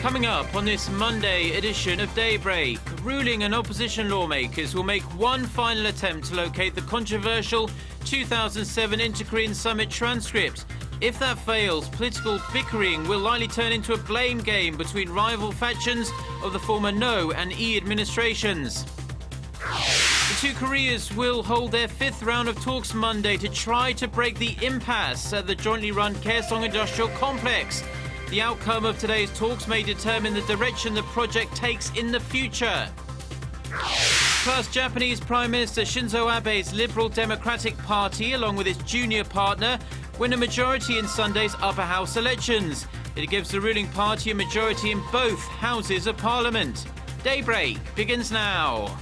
Coming up on this Monday edition of Daybreak, ruling and opposition lawmakers will make one final attempt to locate the controversial 2007 Inter-Korean Summit transcript. If that fails, political bickering will likely turn into a blame game between rival factions of the former No and E administrations. The two Koreas will hold their fifth round of talks Monday to try to break the impasse at the jointly run Kaesong Industrial Complex. The outcome of today's talks may determine the direction the project takes in the future. Plus, Japanese Prime Minister Shinzo Abe's Liberal Democratic Party, along with its junior partner, win a majority in Sunday's upper house elections. It gives the ruling party a majority in both houses of parliament. Daybreak begins now.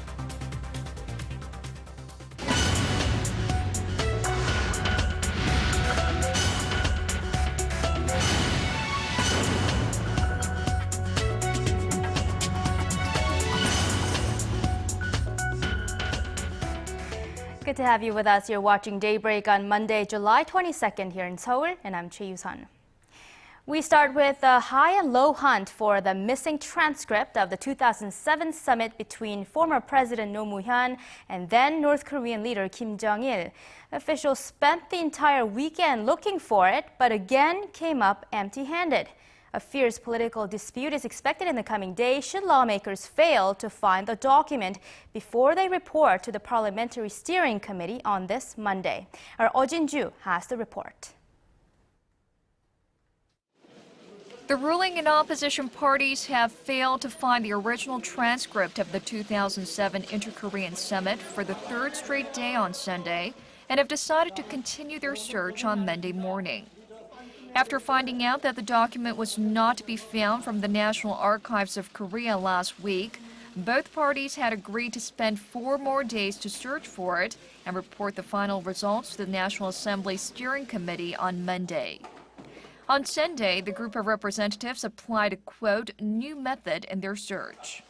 Good to have you with us. You're watching Daybreak on Monday, July 22nd here in Seoul, and I'm Choi Yoo-sun. We start with a high and low hunt for the missing transcript of the 2007 summit between former President Roh Moo-hyun and then North Korean leader Kim Jong-il. Officials spent the entire weekend looking for it, but again came up empty-handed. A fierce political dispute is expected in the coming days should lawmakers fail to find the document before they report to the Parliamentary Steering Committee on this Monday. Our Oh Jin-ju has the report. The ruling and opposition parties have failed to find the original transcript of the 2007 Inter-Korean Summit for the third straight day on Sunday and have decided to continue their search on Monday morning. After finding out that the document was not to be found from the National Archives of Korea last week, both parties had agreed to spend 4 more days to search for it and report the final results to the National Assembly Steering Committee on Monday. On Sunday, the group of representatives applied a, quote, new method in their search.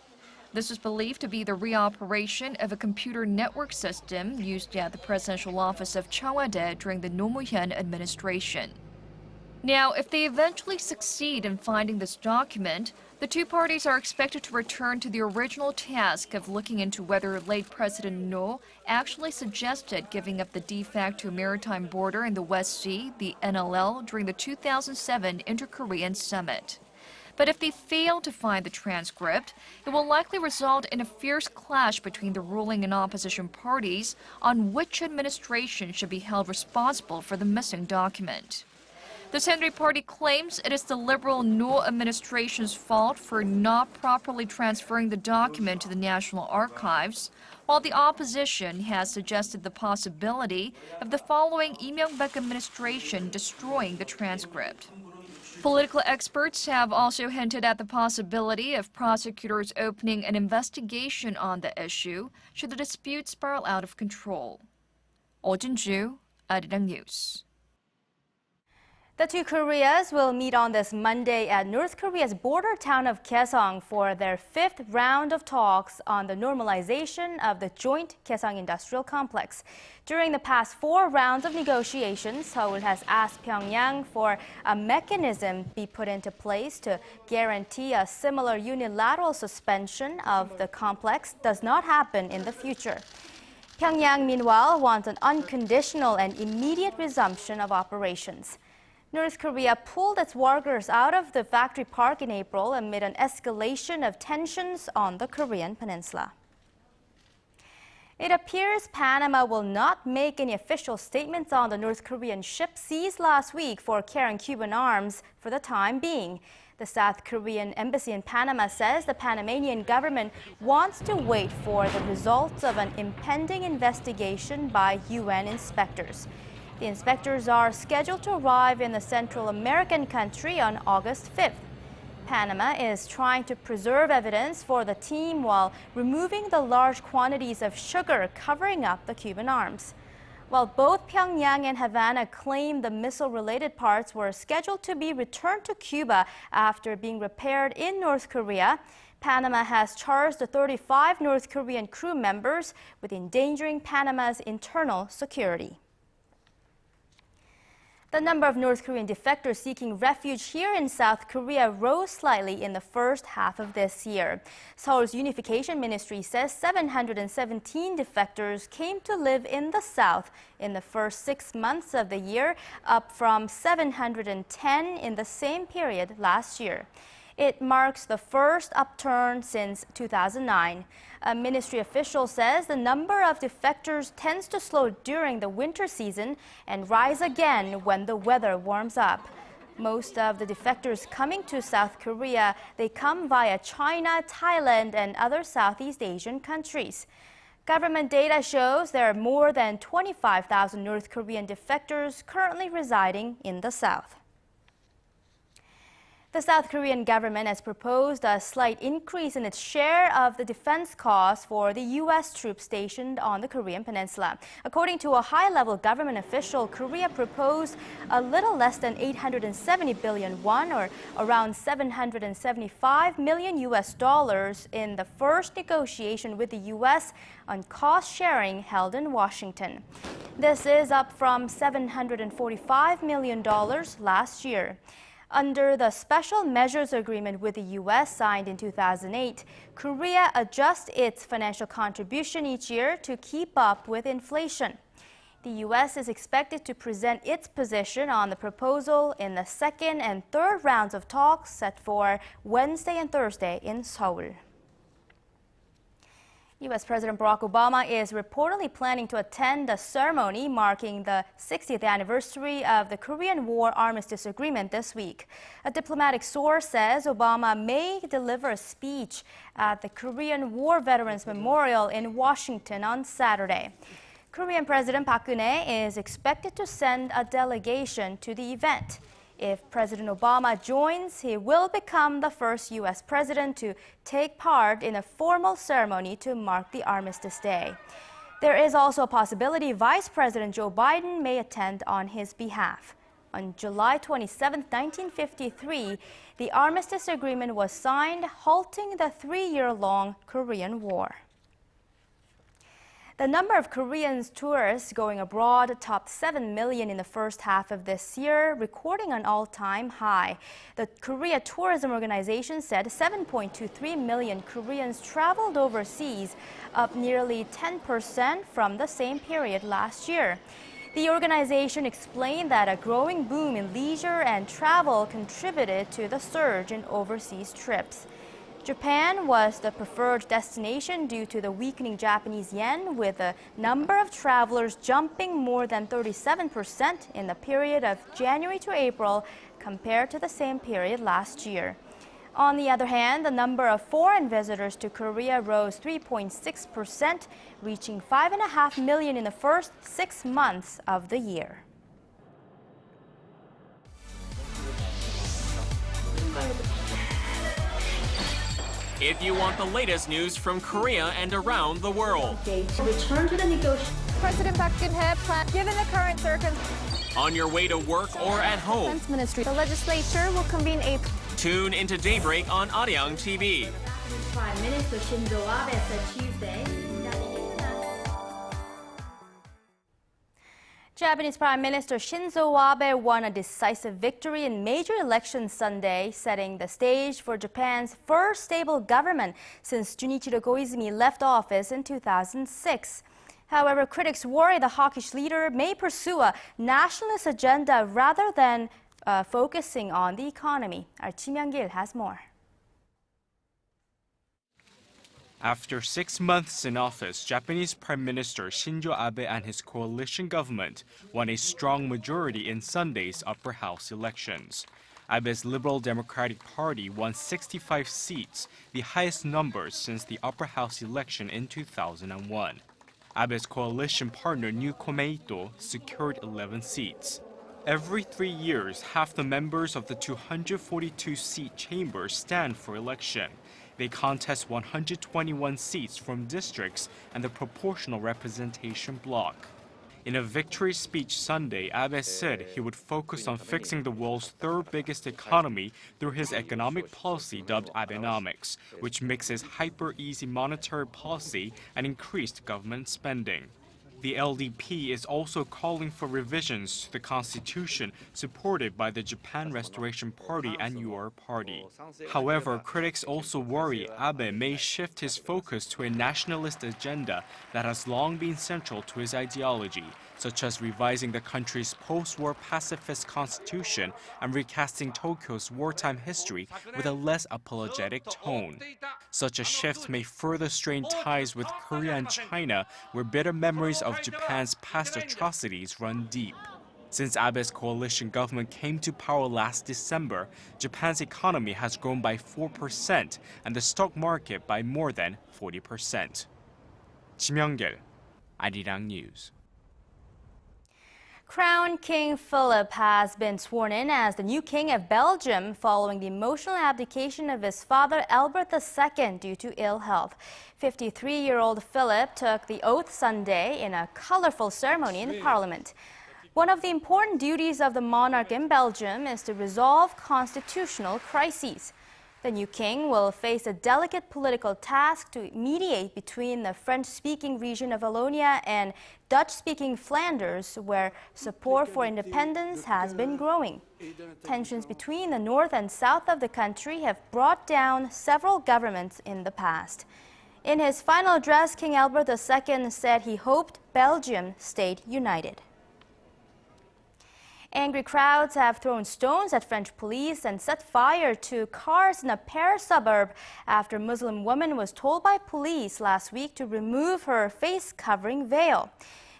This is believed to be the reoperation of a computer network system used at the presidential office of Cheongwade during the Roh Moo-hyun administration. Now, if they eventually succeed in finding this document, the two parties are expected to return to the original task of looking into whether late President Roh actually suggested giving up the de facto maritime border in the West Sea, the NLL, during the 2007 Inter-Korean Summit. But if they fail to find the transcript, it will likely result in a fierce clash between the ruling and opposition parties on which administration should be held responsible for the missing document. The Saenuri Party claims it is the Liberal Roh administration's fault for not properly transferring the document to the National Archives, while the opposition has suggested the possibility of the following Lee Myung-bak administration destroying the transcript. Political experts have also hinted at the possibility of prosecutors opening an investigation on the issue should the dispute spiral out of control. Oh Jin-ju, Arirang News. The two Koreas will meet on this Monday at North Korea's border town of Kaesong for their fifth round of talks on the normalization of the joint Kaesong Industrial Complex. During the past 4 rounds of negotiations, Seoul has asked Pyongyang for a mechanism be put into place to guarantee a similar unilateral suspension of the complex does not happen in the future. Pyongyang, meanwhile, wants an unconditional and immediate resumption of operations. North Korea pulled its workers out of the factory park in April amid an escalation of tensions on the Korean peninsula. It appears Panama will not make any official statements on the North Korean ship seized last week for carrying Cuban arms for the time being. The South Korean embassy in Panama says the Panamanian government wants to wait for the results of an impending investigation by UN inspectors. The inspectors are scheduled to arrive in the Central American country on August 5th. Panama is trying to preserve evidence for the team while removing the large quantities of sugar covering up the Cuban arms. While both Pyongyang and Havana claim the missile-related parts were scheduled to be returned to Cuba after being repaired in North Korea, Panama has charged the 35 North Korean crew members with endangering Panama's internal security. The number of North Korean defectors seeking refuge here in South Korea rose slightly in the first half of this year. Seoul's Unification Ministry says 717 defectors came to live in the South in the first 6 months of the year, up from 710 in the same period last year. It marks the first upturn since 2009. A ministry official says the number of defectors tends to slow during the winter season and rise again when the weather warms up. Most of the defectors coming to South Korea, they come via China, Thailand, and other Southeast Asian countries. Government data shows there are more than 25,000 North Korean defectors currently residing in the South. The South Korean government has proposed a slight increase in its share of the defense costs for the U.S. troops stationed on the Korean peninsula. According to a high-level government official, Korea proposed a little less than 870 billion won, or around 775 million U.S. dollars, in the first negotiation with the U.S. on cost sharing held in Washington. This is up from $745 million last year. Under the Special Measures Agreement with the U.S. signed in 2008, Korea adjusts its financial contribution each year to keep up with inflation. The U.S. is expected to present its position on the proposal in the second and third rounds of talks set for Wednesday and Thursday in Seoul. U.S. President Barack Obama is reportedly planning to attend a ceremony marking the 60th anniversary of the Korean War Armistice Agreement this week. A diplomatic source says Obama may deliver a speech at the Korean War Veterans Memorial in Washington on Saturday. Korean President Park Geun-hye is expected to send a delegation to the event. If President Obama joins, he will become the first U.S. president to take part in a formal ceremony to mark the Armistice Day. There is also a possibility Vice President Joe Biden may attend on his behalf. On July 27, 1953, the Armistice Agreement was signed, halting the 3-year-long Korean War. The number of Korean tourists going abroad topped 7 million in the first half of this year, recording an all-time high. The Korea Tourism Organization said 7.23 million Koreans traveled overseas, up nearly 10% from the same period last year. The organization explained that a growing boom in leisure and travel contributed to the surge in overseas trips. Japan was the preferred destination due to the weakening Japanese yen, with the number of travelers jumping more than 37% in the period of January to April compared to the same period last year. On the other hand, the number of foreign visitors to Korea rose 3.6%, reaching 5.5 million in the first 6 months of the year. If you want the latest news from Korea and around the world. Return to the negotiations. President Park Geun-hye plans, given the current circumstances. On your way to work or at home. Defense Ministry. The legislature will convene a. Tune into Daybreak on Arirang TV. Prime Minister Shinzo Abe said Tuesday Japanese Prime Minister Shinzo Abe won a decisive victory in major elections Sunday, setting the stage for Japan's first stable government since Junichiro Koizumi left office in 2006. However, critics worry the hawkish leader may pursue a nationalist agenda rather than focusing on the economy. Our Kim Young-gil has more. After 6 months in office, Japanese Prime Minister Shinzo Abe and his coalition government won a strong majority in Sunday's upper house elections. Abe's Liberal Democratic Party won 65 seats, the highest numbers since the upper house election in 2001. Abe's coalition partner New Komeito secured 11 seats. Every 3 years, half the members of the 242-seat chamber stand for election. They contest 121 seats from districts and the proportional representation bloc. In a victory speech Sunday, Abe said he would focus on fixing the world's third biggest economy through his economic policy dubbed Abenomics, which mixes hyper-easy monetary policy and increased government spending. The LDP is also calling for revisions to the constitution supported by the Japan Restoration Party and UR Party. However, critics also worry Abe may shift his focus to a nationalist agenda that has long been central to his ideology, such as revising the country's post-war pacifist constitution and recasting Tokyo's wartime history with a less apologetic tone. Such a shift may further strain ties with Korea and China, where bitter memories of Japan's past atrocities run deep. Since Abe's coalition government came to power last December, Japan's economy has grown by 4% and the stock market by more than 40%. 지명길, Arirang News. Crown King Philip has been sworn in as the new king of Belgium following the emotional abdication of his father Albert II due to ill health. 53-year-old Philip took the oath Sunday in a colorful ceremony in Parliament. One of the important duties of the monarch in Belgium is to resolve constitutional crises. The new king will face a delicate political task to mediate between the French-speaking region of Wallonia and Dutch-speaking Flanders, where support for independence has been growing. Tensions between the north and south of the country have brought down several governments in the past. In his final address, King Albert II said he hoped Belgium stayed united. Angry crowds have thrown stones at French police and set fire to cars in a Paris suburb after a Muslim woman was told by police last week to remove her face-covering veil.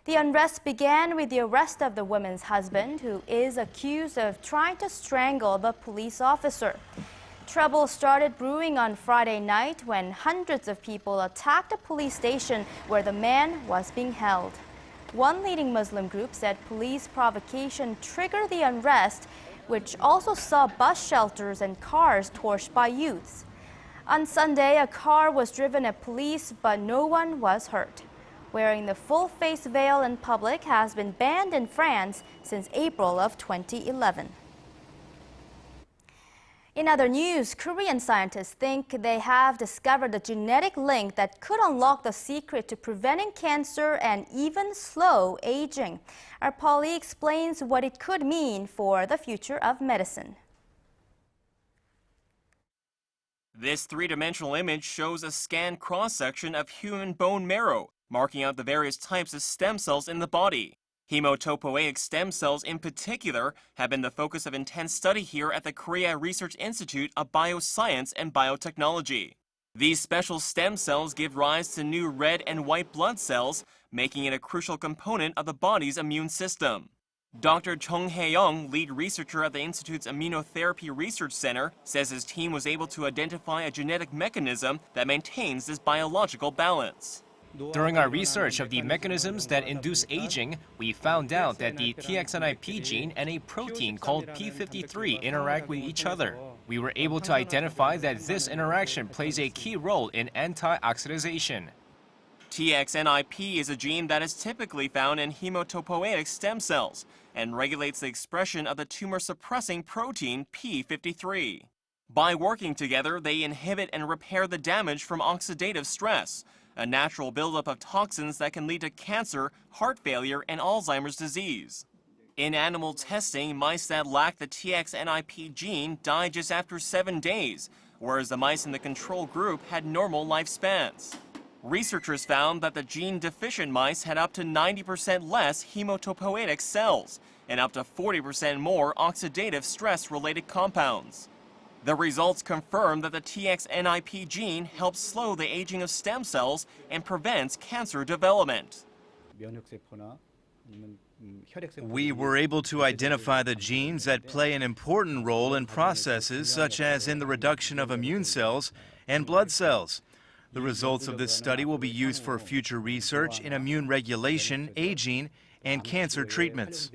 The unrest began with the arrest of the woman's husband, who is accused of trying to strangle the police officer. Trouble started brewing on Friday night when hundreds of people attacked a police station where the man was being held. One leading Muslim group said police provocation triggered the unrest, which also saw bus shelters and cars torched by youths. On Sunday, a car was driven at police, but no one was hurt. Wearing the full face veil in public has been banned in France since April of 2011. In other news, Korean scientists think they have discovered a genetic link that could unlock the secret to preventing cancer and even slow aging. Our Polly explains what it could mean for the future of medicine. This three-dimensional image shows a scanned cross-section of human bone marrow, marking out the various types of stem cells in the body. Hematopoietic stem cells in particular have been the focus of intense study here at the Korea Research Institute of Bioscience and Biotechnology. These special stem cells give rise to new red and white blood cells, making it a crucial component of the body's immune system. Dr. Chung Hae-young, lead researcher at the Institute's Immunotherapy Research Center, says his team was able to identify a genetic mechanism that maintains this biological balance. During our research of the mechanisms that induce aging, we found out that the TXNIP gene and a protein called P53 interact with each other. We were able to identify that this interaction plays a key role in anti-oxidation. TXNIP is a gene that is typically found in hematopoietic stem cells and regulates the expression of the tumor-suppressing protein P53. By working together, they inhibit and repair the damage from oxidative stress, a natural buildup of toxins that can lead to cancer, heart failure, and Alzheimer's disease. In animal testing, mice that lack the TXNIP gene died just after 7 days, whereas the mice in the control group had normal lifespans. Researchers found that the gene-deficient mice had up to 90% less hematopoietic cells and up to 40% more oxidative stress-related compounds. The results confirm that the TXNIP gene helps slow the aging of stem cells and prevents cancer development. We were able to identify the genes that play an important role in processes such as in the reduction of immune cells and blood cells. The results of this study will be used for future research in immune regulation, aging, and cancer treatments.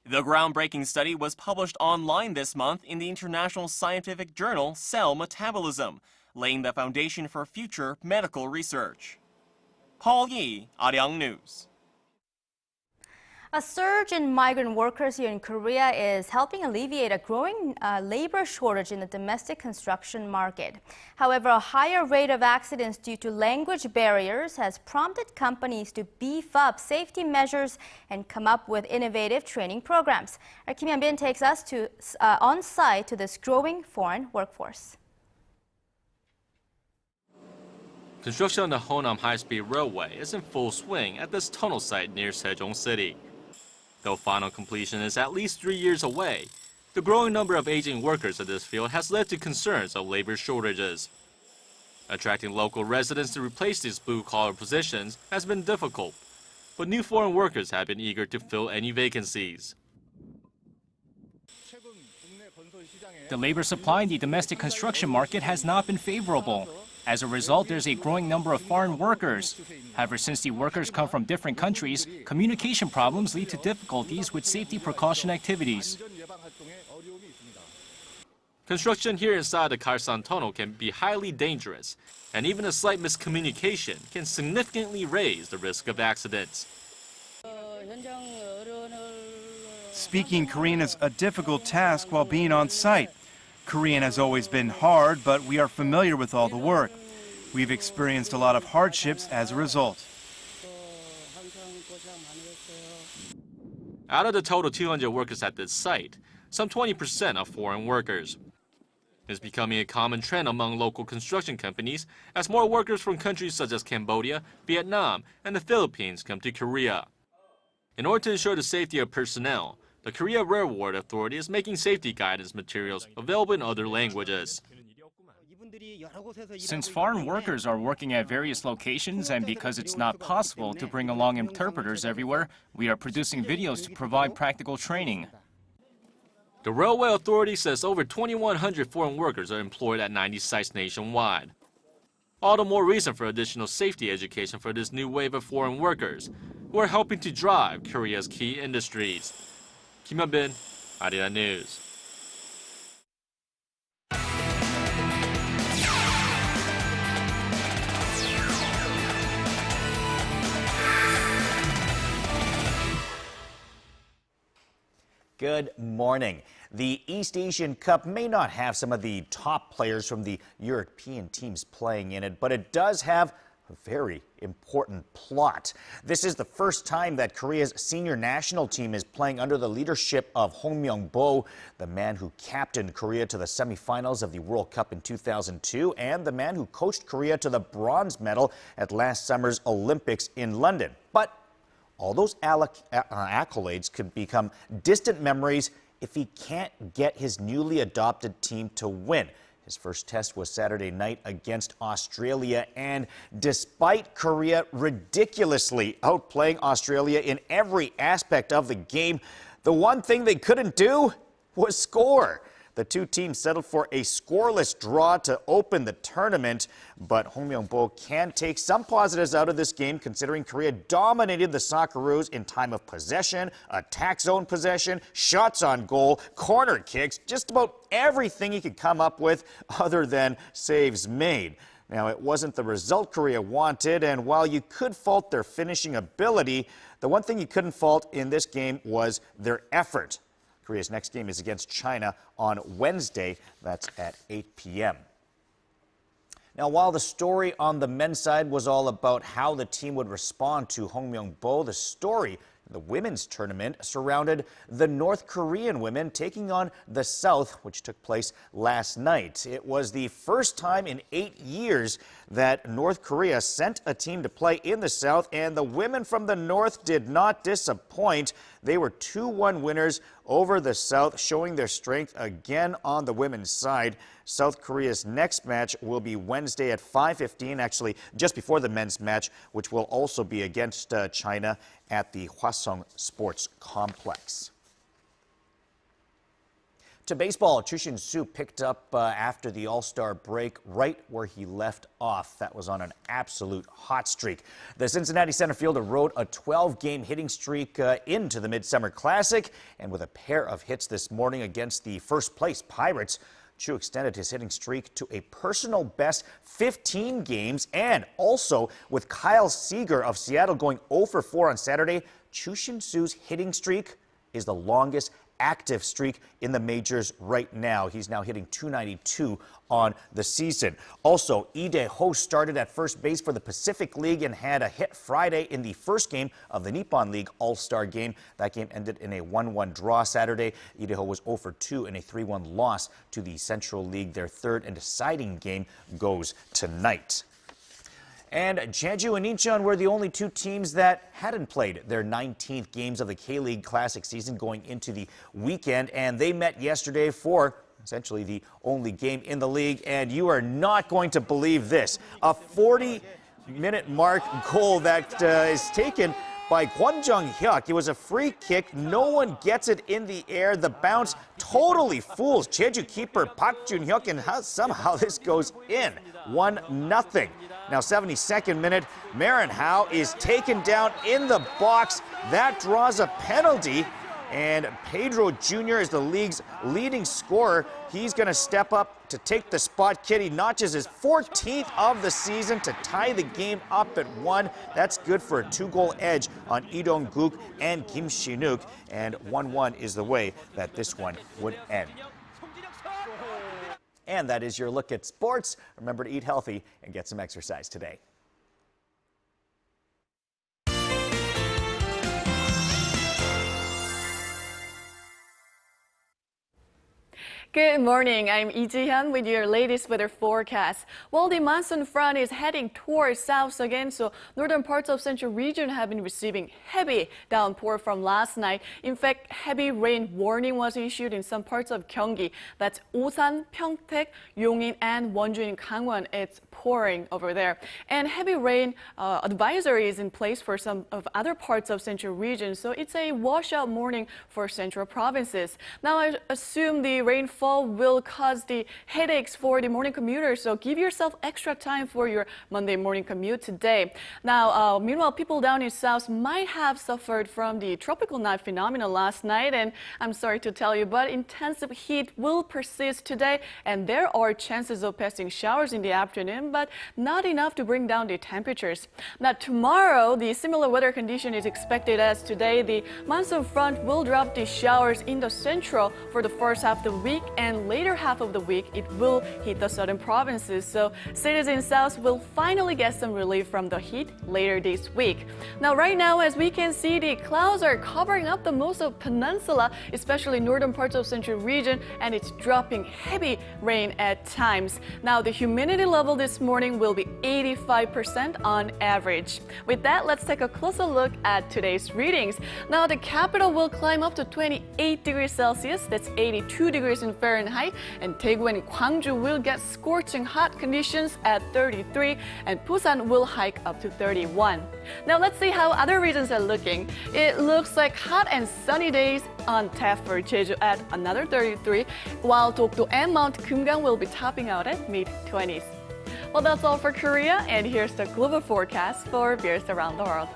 The groundbreaking study was published online this month in the international scientific journal Cell Metabolism, laying the foundation for future medical research. Paul Yi, Arirang News. A surge in migrant workers here in Korea is helping alleviate a growing labor shortage in the domestic construction market. However, a higher rate of accidents due to language barriers has prompted companies to beef up safety measures and come up with innovative training programs. Our Kim Hyun-bin takes us on site to this growing foreign workforce. Construction on the Honam high-speed railway is in full swing at this tunnel site near Sejong City. Though final completion is at least 3 years away, the growing number of aging workers in this field has led to concerns of labor shortages. Attracting local residents to replace these blue-collar positions has been difficult, but new foreign workers have been eager to fill any vacancies. The labor supply in the domestic construction market has not been favorable. As a result, there's a growing number of foreign workers. However, since the workers come from different countries, communication problems lead to difficulties with safety precaution activities. Construction here inside the Karsan Tunnel can be highly dangerous, and even a slight miscommunication can significantly raise the risk of accidents. Speaking Korean is a difficult task while being on site. Korean has always been hard, but we are familiar with all the work. We've experienced a lot of hardships as a result. Out of the total 200 workers at this site, some 20% are foreign workers. It's becoming a common trend among local construction companies as more workers from countries such as Cambodia, Vietnam, and the Philippines come to Korea. In order to ensure the safety of personnel, the Korea Railroad Authority is making safety guidance materials available in other languages. Since foreign workers are working at various locations and because it's not possible to bring along interpreters everywhere, we are producing videos to provide practical training. The Railway Authority says over 2,100 foreign workers are employed at 90 sites nationwide. All the more reason for additional safety education for this new wave of foreign workers who are helping to drive Korea's key industries. Kim Hyun-bin, Arirang News. Good morning. The East Asian Cup may not have some of the top players from the European teams playing in it, but it does have a very important plot. This is the first time that Korea's senior national team is playing under the leadership of Hong Myung-bo, the man who captained Korea to the semifinals of the World Cup in 2002 and the man who coached Korea to the bronze medal at last summer's Olympics in London. But all those accolades could become distant memories if he can't get his newly adopted team to win. His first test was Saturday night against Australia, and despite Korea ridiculously outplaying Australia in every aspect of the game, the one thing they couldn't do was score. The two teams settled for a scoreless draw to open the tournament, but Hong Myung-bo can take some positives out of this game considering Korea dominated the Socceroos in time of possession, attack zone possession, shots on goal, corner kicks, just about everything he could come up with other than saves made. Now, it wasn't the result Korea wanted, and while you could fault their finishing ability, the one thing you couldn't fault in this game was their effort. Korea's next game is against China on Wednesday. That's at 8 p.m. Now, while the story on the men's side was all about how the team would respond to Hong Myung-bo, the story in the women's tournament surrounded the North Korean women taking on the South, which took place last night. It was the first time in 8 years that North Korea sent a team to play in the South, and the women from the North did not disappoint. They were 2-1 winners over the South, showing their strength again on the women's side. South Korea's next match will be Wednesday at 5:15, actually just before the men's match, which will also be against China at the Hwasong Sports Complex. To baseball, Choo Shin-soo picked up after the All-Star break right where he left off. That was on an absolute hot streak. The Cincinnati center fielder rode a 12-game hitting streak into the Midsummer Classic, and with a pair of hits this morning against the first-place Pirates, Choo extended his hitting streak to a personal best 15 games, and also with Kyle Seager of Seattle going 0 for 4 on Saturday, Chu Shin-soo's hitting streak is the longest active streak in the majors right now. He's now hitting .292 on the season. Also, Lee Dae-ho started at first base for the Pacific League and had a hit Friday in the first game of the Nippon League All-Star game. That game ended in a 1-1 draw Saturday. Lee Dae-ho was 0 for 2 in a 3-1 loss to the Central League. Their third and deciding game goes tonight. And Jeju and Incheon were the only two teams that hadn't played their 19th games of the K-League Classic season going into the weekend, and they met yesterday for essentially the only game in the league, and you are not going to believe this. A 40-minute mark goal that is taken by Kwon Jung-hyuk. It was a free kick. No one gets it in the air. The bounce totally fools Jeju keeper Park Jun-hyuk, and somehow this goes in. 1-0. Now, 72nd minute, Marin Hao is taken down in the box. That draws a penalty, and Pedro Jr. is the league's leading scorer. He's going to step up to take the spot. Kitty notches his 14th of the season to tie the game up at 1. That's good for a 2-goal edge on Lee Dong-guk and Kim Shin-wook, and 1-1 is the way that this one would end. And that is your look at sports. Remember to eat healthy and get some exercise today. Good morning. I'm Lee Ji-hyun with your latest weather forecast. Well, the monsoon front is heading towards south again, so northern parts of central region have been receiving heavy downpour from last night. In fact, heavy rain warning was issued in some parts of Gyeonggi. That's Osan, Pyeongtaek, Yongin, and Wonju in Gangwon. It's pouring over there. And heavy rain advisory is in place for some of other parts of central region, so it's a washout morning for central provinces. Now, I assume the rainfall will cause the headaches for the morning commuters, so give yourself extra time for your Monday morning commute today. Now, meanwhile, people down in south might have suffered from the tropical night phenomenon last night, and I'm sorry to tell you, but intensive heat will persist today, and there are chances of passing showers in the afternoon, but not enough to bring down the temperatures. Now, tomorrow, the similar weather condition is expected as today. The monsoon front will drop the showers in the central for the first half of the week, and later half of the week it will hit the southern provinces. So cities in south will finally get some relief from the heat later this week. Now, right now, as we can see, the clouds are covering up the most of peninsula, especially northern parts of central region, and it's dropping heavy rain at times. Now, the humidity level this morning will be 85% on average. With that, let's take a closer look at today's readings. Now, the capital will climb up to 28 degrees Celsius. That's 82 degrees in Fahrenheit, and Daegu and Gwangju will get scorching hot conditions at 33, and Busan will hike up to 31. Now, let's see how other regions are looking. It looks like hot and sunny days on tap for Jeju at another 33, while Dokdo and Mount Kumgang will be topping out at mid-20s. Well, that's all for Korea, and here's the global forecast for viewers around the world.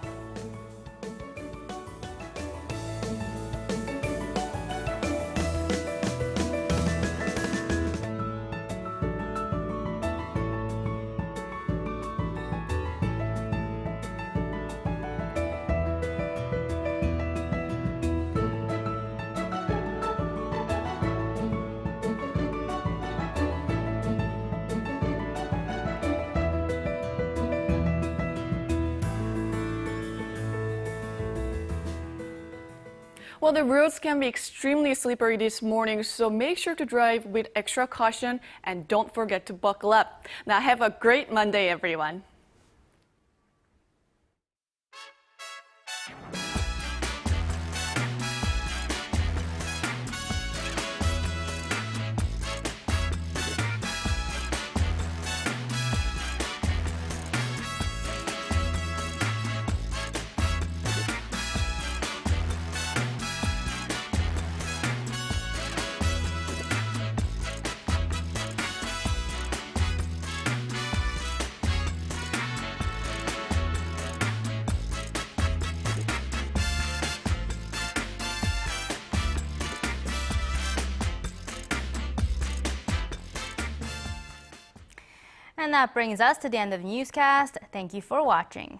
Well, the roads can be extremely slippery this morning, so make sure to drive with extra caution and don't forget to buckle up. Now, have a great Monday, everyone. And that brings us to the end of the newscast. Thank you for watching.